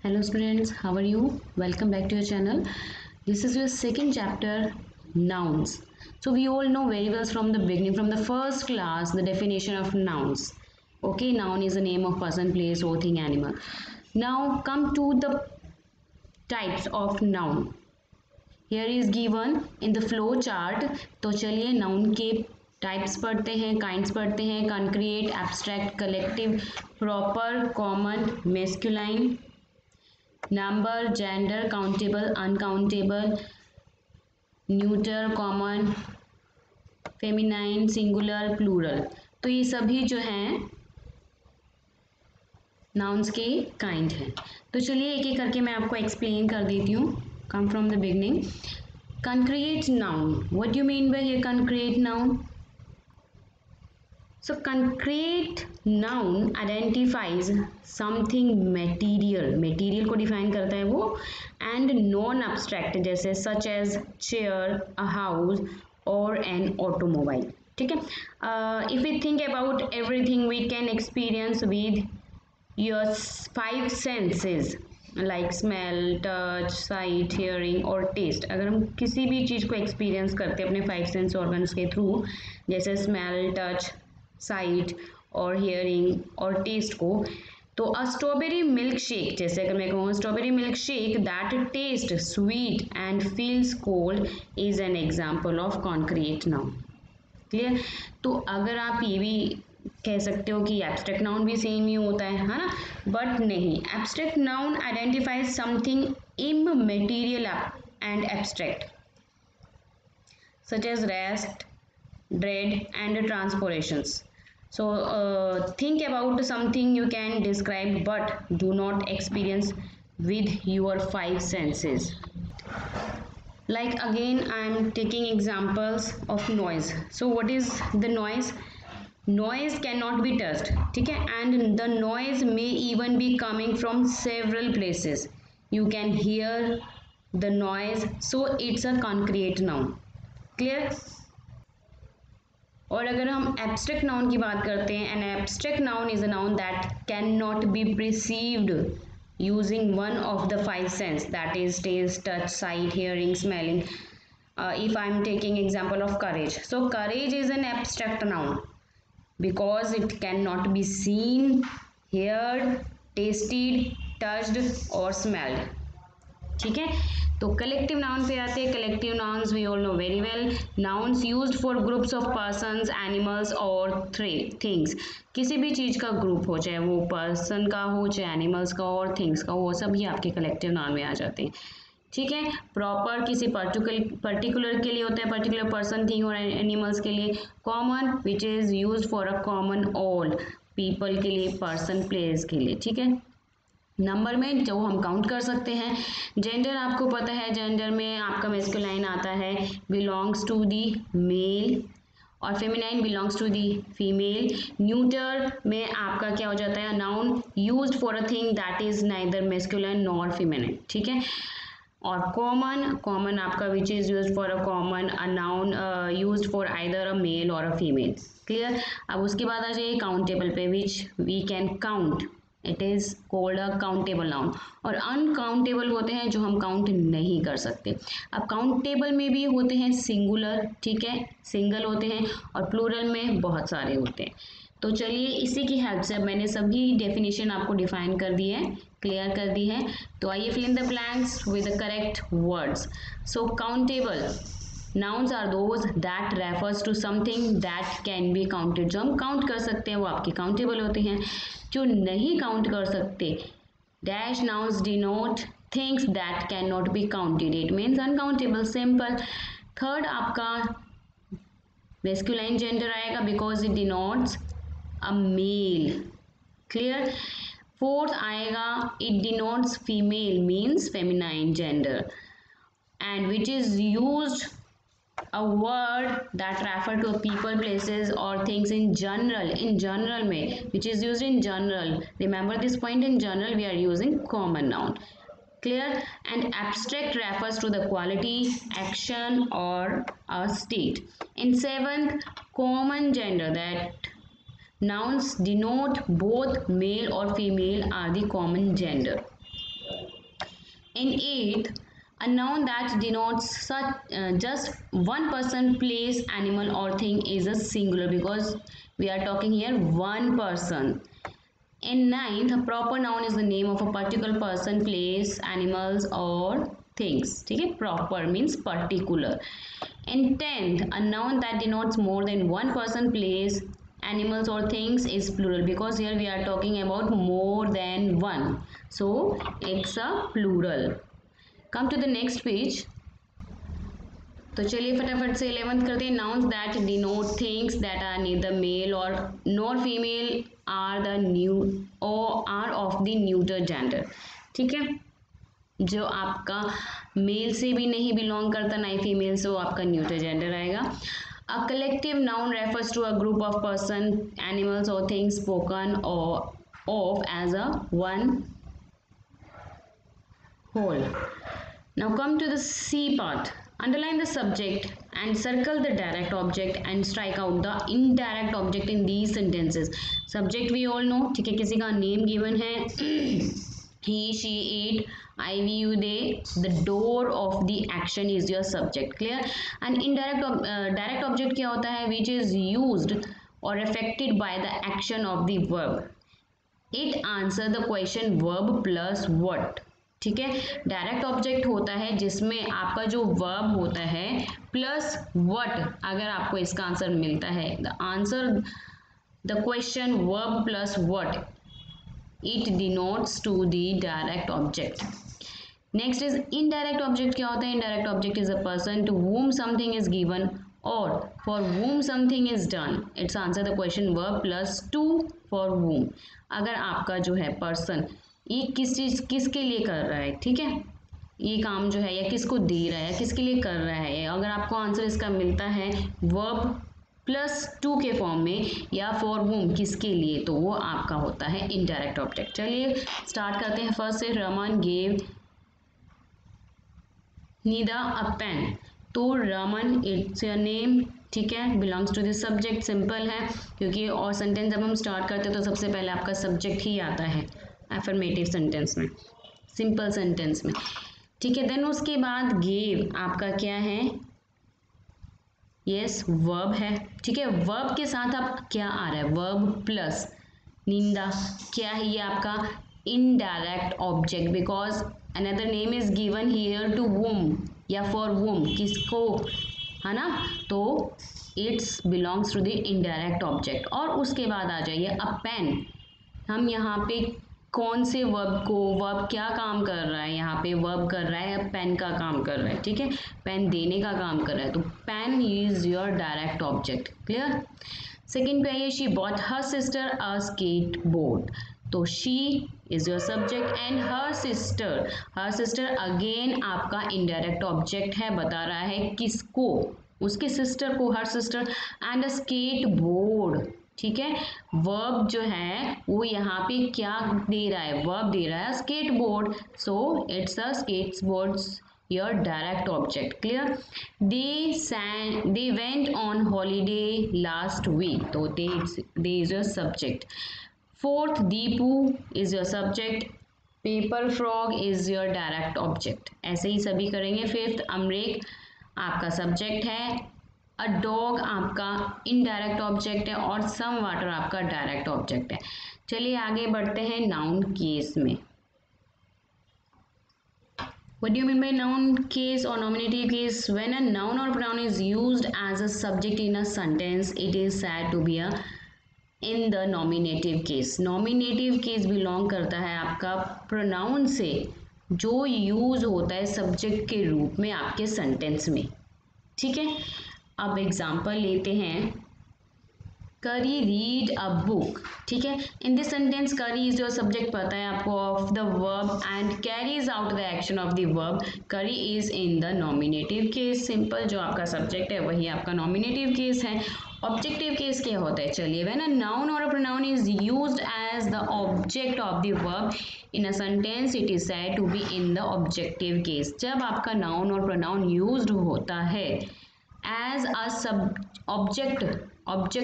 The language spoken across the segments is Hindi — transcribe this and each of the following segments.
Hello students, how are you? Welcome back to your channel. This is your second chapter, nouns. So we all know very well from the beginning, from the first class, the definition of nouns. Okay, noun is a name of person, place, or thing, animal. Now come to the types of noun. Here is given in the flow chart. तो चलिए noun के टाइप्स पढ़ते हैं, काइंड्स पढ़ते हैं, concrete, abstract, collective, proper, common, masculine, number, gender, countable, uncountable, neuter, common, feminine, singular, plural. तो ये सभी जो हैं नाउन्स के काइंड हैं। तो चलिए एक एक करके मैं आपको एक्सप्लेन कर देती हूँ। Come from the beginning. Concrete noun, what you mean by ये concrete noun? So concrete noun identifies something material, material को define करता है वो, and non abstract जैसे such as chair, a house or an automobile. ठीक है? If we think about everything we can experience with your five senses like smell, touch, sight, hearing और taste. अगर हम किसी भी चीज़ को experience करते हैं अपने five sense organs के through, जैसे smell, touch, साइट और हियरिंग और टेस्ट को, तो अ स्ट्रॉबेरी मिल्क शेक, जैसे अगर मैं कहूँ strawberry milkshake that taste sweet and feels cold is an example of concrete noun. Clear? तो अगर आप ये भी कह सकते हो कि एब्स्ट्रैक्ट नाउन भी सेम ही होता है ना, बट नहीं, abstract noun identifies something immaterial and abstract such as rest, dread and transpirations. So think about something you can describe but do not experience with your five senses. Like again I am taking examples of noise. So what is the noise? Noise cannot be touched, ठीक है, and the noise may even be coming from several places. You can hear the noise, so it's a concrete noun. Clear? और अगर हम एब्स्ट्रैक्ट नाउन की बात करते हैं, an abstract noun is a noun that can not be perceived using one of the five sense, that is taste, touch, sight, hearing, smelling. If I am taking example of courage, so courage is an abstract noun because it can not be seen, heard, tasted, touched और स्मेल्ड. ठीक है, तो कलेक्टिव नाउन पे आते हैं. Collective nouns we all know very well. Nouns used for groups of persons, animals और थिंग्स. किसी भी चीज़ का ग्रुप हो, चाहे वो पर्सन का हो, चाहे एनिमल्स का और थिंग्स का, वो सभी आपके कलेक्टिव नाउन में आ जाते हैं. ठीक है, प्रॉपर किसी पर्टिकुलर के लिए होता है, पर्टिकुलर पर्सन, थिंग और एनिमल्स के लिए. Common which is use for a common all, people के लिए, पर्सन, प्लेस के लिए. ठीक है, नंबर में जो हम काउंट कर सकते हैं. जेंडर आपको पता है, जेंडर में आपका मेस्कुलाइन आता है, बिलोंग्स टू दी मेल, और feminine belongs to the female. Neuter में आपका क्या हो जाता है, noun used for a thing that is neither masculine nor feminine. ठीक है, और कॉमन आपका which is used for a common, a noun used for either a male और अ फीमेल. क्लियर? अब उसके बाद आ जाइए काउंटेबल पे, which we can count, it is called a countable noun. और अनकाउंटेबल होते हैं जो हम काउंट नहीं कर सकते. अब काउंटेबल में भी होते हैं सिंगुलर, ठीक है, सिंगल होते हैं, और प्लूरल में बहुत सारे होते हैं. तो चलिए इसी की हेल्प से मैंने सभी डेफिनेशन आपको डिफाइन कर दी है, क्लियर कर दी है. तो आइए fill in the blanks with the correct words. So countable nouns are those that refers to something that can be counted. जो हम काउंट कर सकते हैं वो आपके काउंटेबल होते हैं. जो नहीं काउंट कर सकते, dash nouns denote things that cannot be counted. It means uncountable. Simple. Third आपका masculine gender आएगा because it denotes a male. Clear? Fourth आएगा it denotes female, means feminine gender, and which is used a word that refer to people, places or things in general में, which is used in general. Remember this point, in general we are using common noun. Clear? And abstract refers to the quality, action or a state. In seventh, common gender, that nouns denote both male or female are the common gender. In eighth, a noun that denotes just one person, place, animal or thing is a singular because we are talking here one person. In ninth, a proper noun is the name of a particular person, place, animals or things. ठीक है, proper means particular. In tenth, a noun that denotes more than one person, place, animals or things is plural because here we are talking about more than one, so it's a plural. Come to the next page. तो चलिए फटाफट से 11th करते हैं. Nouns that denote things that are neither male or nor female are the new or are of the neuter gender. ठीक है, जो आपका मेल से भी नहीं बिलोंग करता ना ही फीमेल से, वो आपका न्यूटर जेंडर आएगा. A collective noun refers to a group of person, animals or things spoken or of as a one whole. Now come to the C part. Underline the subject and circle the direct object and strike out the indirect object in these sentences. Subject we all know, ठीक है, किसी का name given है he, she, it, I, we, you, they. The door of the action is your subject. Clear? And indirect direct object क्या होता है? Which is used or affected by the action of the verb. It answer the question verb plus what. ठीक है, डायरेक्ट ऑब्जेक्ट होता है जिसमें आपका जो वर्ब होता है प्लस व्हाट, अगर आपको इसका आंसर मिलता है the answer the question verb plus what, it denotes to the direct object. Next is indirect object. क्या होता है? Indirect object is a person to whom something is given और for whom something is done. It's answer the question verb plus to for whom. अगर आपका जो है पर्सन ये किस चीज किसके लिए कर रहा है, ठीक है, ये काम जो है या किसको दे रहा है या किसके लिए कर रहा है, अगर आपको आंसर इसका मिलता है वर्ब प्लस टू के फॉर्म में या फॉर वूम किसके लिए, तो वो आपका होता है इनडायरेक्ट ऑब्जेक्ट. चलिए स्टार्ट करते हैं. फर्स्ट से Raman gave Nida a pen. तो रमन इट्स योर नेम, ठीक है, belongs to this subject. Simple है क्योंकि और सेंटेंस जब हम स्टार्ट करते हैं तो सबसे पहले आपका सब्जेक्ट ही आता है एफर्मेटिव सेंटेंस में, सिंपल सेंटेंस में, ठीक है. देन उसके बाद गेव आपका क्या है? यस, वर्ब है, ठीक है. वर्ब के साथ आप क्या आ रहा है? वर्ब प्लस निंदा. क्या है ये? आपका indirect object because another name is given here to whom या फॉर वूम, किसको, है ना, तो it's belongs to the indirect object. और उसके बाद आ जाइए अ पेन. हम यहाँ पे कौन से वर्ब को, वर्ब क्या काम कर रहा है, यहाँ पे वर्ब कर रहा है पेन का काम कर रहा है, ठीक है, पेन देने का काम कर रहा है, तो pen is your direct object. Clear? Second पे आइए. She bought her sister a skateboard. तो she is your subject and her sister again आपका इनडायरेक्ट ऑब्जेक्ट है, बता रहा है किसको, उसके सिस्टर को, her sister. And a skateboard, ठीक है, वर्ब जो है वो यहाँ पे क्या दे रहा है? वर्ब दे रहा है skateboard, so it's a skateboards your direct object. Clear? They went on holiday last week. तो they is your subject. Fourth, Deepu is your subject. Paper frog is your direct object. ऐसे ही सभी करेंगे. फिफ्थ, अमरीक आपका सब्जेक्ट है. अ डॉग आपका इनडायरेक्ट ऑब्जेक्ट है और सम वाटर आपका डायरेक्ट ऑब्जेक्ट है. चलिए आगे बढ़ते हैं नाउन केस में. What do you mean by noun case or nominative case? When a noun or pronoun is used as a subject in a sentence, it is said to be in the nominative case. Nominative case belong करता है आपका pronoun से जो यूज होता है सब्जेक्ट के रूप में आपके सेंटेंस में, ठीक है. अब एग्जाम्पल लेते हैं. करी रीड अ बुक, ठीक है. In this sentence Kerry is your subject, पता है आपको, of the verb and carries out the action of the verb. Kerry is in the nominative case. Simple, जो आपका सब्जेक्ट है वही आपका नॉमिनेटिव केस है. ऑब्जेक्टिव केस क्या होता है? चलिए, व्हेन अ नाउन और a pronoun is used as the object of the verb in a sentence, it is said to be in the objective case. जब आपका नाउन और प्रोनाउन यूज्ड होता है एज अ सब ऑब्जेक्ट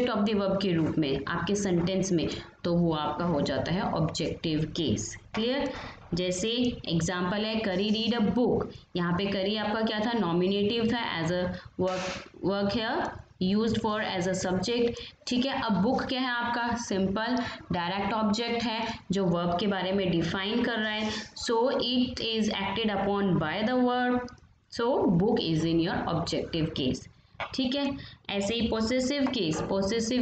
ऑफ द वर्ब के रूप में आपके सेंटेंस में, तो वो आपका हो जाता है ऑब्जेक्टिव केस। क्लियर? जैसे एग्जाम्पल है करी रीड अ बुक, यहाँ पे करी आपका क्या था, नॉमिनेटिव था, एज अ वर्क है used for as a subject. ठीक है, अब बुक क्या है आपका, सिंपल डायरेक्ट ऑब्जेक्ट है जो वर्ब के बारे में डिफाइन कर रहा है। So it is acted upon by the verb, so book is in your objective case. ठीक है, ऐसे ही पोसेसिव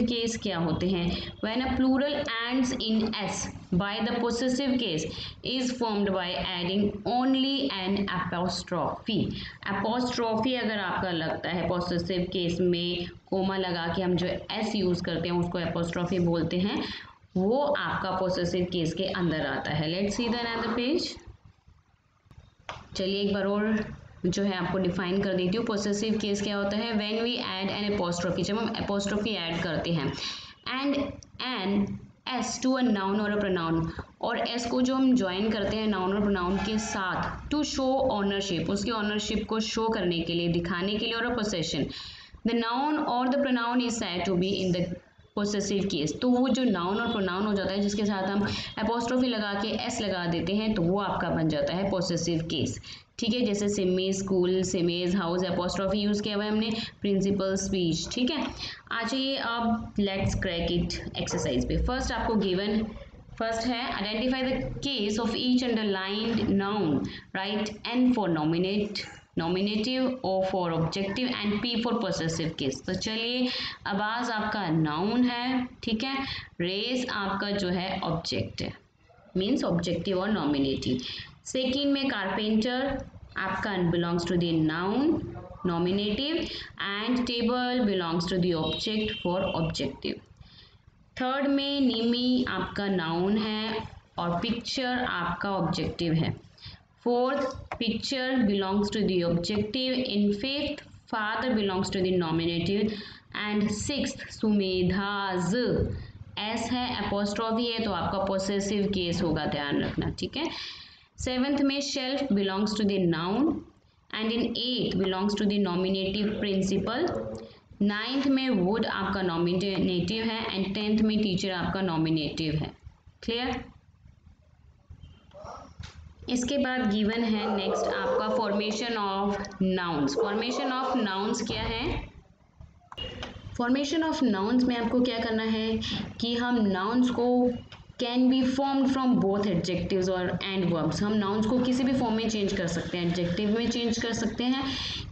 केस क्या होते हैं, when a plural ends in S by the possessive case is formed by adding only an apostrophe. Apostrophe अगर आपका लगता है पोसेसिव केस में, कोमा लगा के हम जो एस यूज करते हैं उसको एपोस्ट्रॉफी बोलते हैं, वो आपका पोसेसिव केस के अंदर आता है। Let's see the another page. चलिए एक बार और जो है आपको डिफाइन कर देती हूँ। पोसेसिव केस क्या होता है, when we add an apostrophe, जब हम एपोस्ट्रॉफी ऐड करते हैं, and an S to a noun और अ प्रोनाउन, और एस को जो हम ज्वाइन करते हैं नाउन और प्रोनाउन के साथ, टू शो ऑनरशिप, उसकी ऑनरशिप को शो करने के लिए, दिखाने के लिए, और अ पोसेशन, द नाउन और the pronoun is said to be in the possessive case. तो वो जो नाउन और प्रोनाउन हो जाता है जिसके साथ हम एपोस्ट्रॉफी लगा के एस लगा देते हैं, तो वो आपका बन जाता है पोसेसिव केस। ठीक है, जैसे सिमेज स्कूल, सिमेज हाउस, एपोस्ट्रॉफी यूज किया हुआ है हमने, प्रिंसिपल स्पीच। ठीक है, आ जाइए अब लेट्स क्रैक इट एक्सरसाइज पे। फर्स्ट आपको गिवन फर्स्ट है identify the case of each underlined noun, write N for nominative, O for objective and P for possessive case. तो चलिए, आवाज आपका नाउन है, ठीक है, रेस आपका जो है ऑब्जेक्ट है, मीन्स ऑब्जेक्टिव और नॉमिनेटिव। सेकेंड में कारपेंटर आपका belongs to the noun nominative, and table belongs to the object for objective. Third में निमी आपका नाउन है और पिक्चर आपका ऑब्जेक्टिव है। Fourth, picture belongs to the objective. In fifth, father belongs to the nominative. And sixth, Sumedha's S है, एपोस्ट्रॉफी है, तो आपका पोसेसिव केस होगा, ध्यान रखना। ठीक है, सेवेंथ में shelf belongs to the noun, and in eight belongs to the nominative principal. Ninth में वुड आपका नॉमिनेटिव है, एंड टेंथ में टीचर आपका नॉमिनेटिव है। क्लियर? इसके बाद गिवन है नेक्स्ट आपका formation of nouns. Formation of nouns क्या है? फॉर्मेशन ऑफ नाउन्स में आपको क्या करना है कि हम नाउन्स को can be formed from both adjectives और एंड वर्ब्स। हम नाउन्स को किसी भी फॉर्म में चेंज कर सकते हैं, एडजेक्टिव में चेंज कर सकते हैं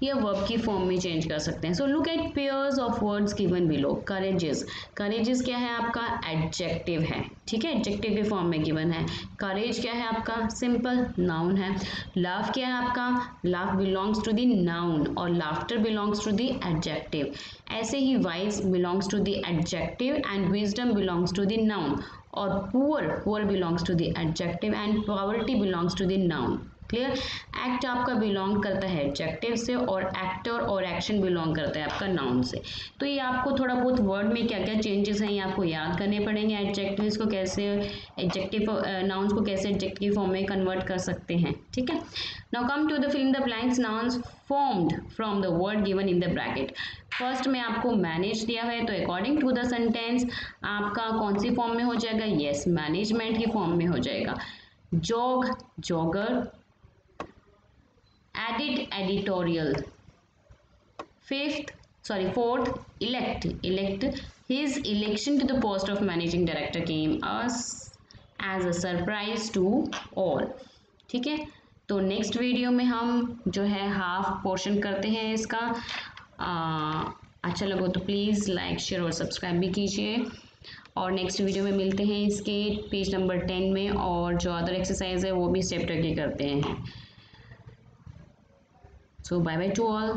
या वर्ब की फॉर्म में चेंज कर सकते हैं। So look at pairs of words given below. Courages, courages क्या है आपका, एडजेक्टिव है, ठीक है, एडजेक्टिव के फॉर्म में गिवन है। करेज क्या है आपका, सिंपल नाउन है। लव क्या है आपका, love belongs to the noun और laughter belongs to the adjective. ऐसे ही wise belongs to the adjective and wisdom belongs to the noun, और poor belongs to the adjective and poverty belongs to the noun. Clear? Act आपका बिलोंग करता है एडजेक्टिव से, और एक्टर और एक्शन बिलोंग करता है आपका नाउन से। तो ये आपको थोड़ा बहुत वर्ड में क्या क्या चेंजेस हैं ये आपको याद करने पड़ेंगे। एडजेक्टिव्स को कैसे एडजेक्टिव, नाउन्स को कैसे एडजेक्टिव फॉर्म में कन्वर्ट कर सकते हैं। ठीक है, now come to the fill in the blanks nouns formed from the word given in the bracket. First में आपको मैनेज दिया है, तो अकॉर्डिंग टू द सेंटेंस आपका कौन सी फॉर्म में हो जाएगा, यस मैनेजमेंट की फॉर्म में हो जाएगा। Jog, jogger. Edit, editorial. Fourth, elect, his election to the post of managing director came as a surprise to all। ठीक है, तो नेक्स्ट वीडियो में हम जो है हाफ पोर्शन करते हैं इसका। अच्छा लगा तो प्लीज़ लाइक, शेयर और सब्सक्राइब भी कीजिए, और नेक्स्ट वीडियो में मिलते हैं इसके पेज नंबर 10 में, और जो अदर एक्सरसाइज है वो भी इस चैप्टर के करते हैं। So bye bye to all.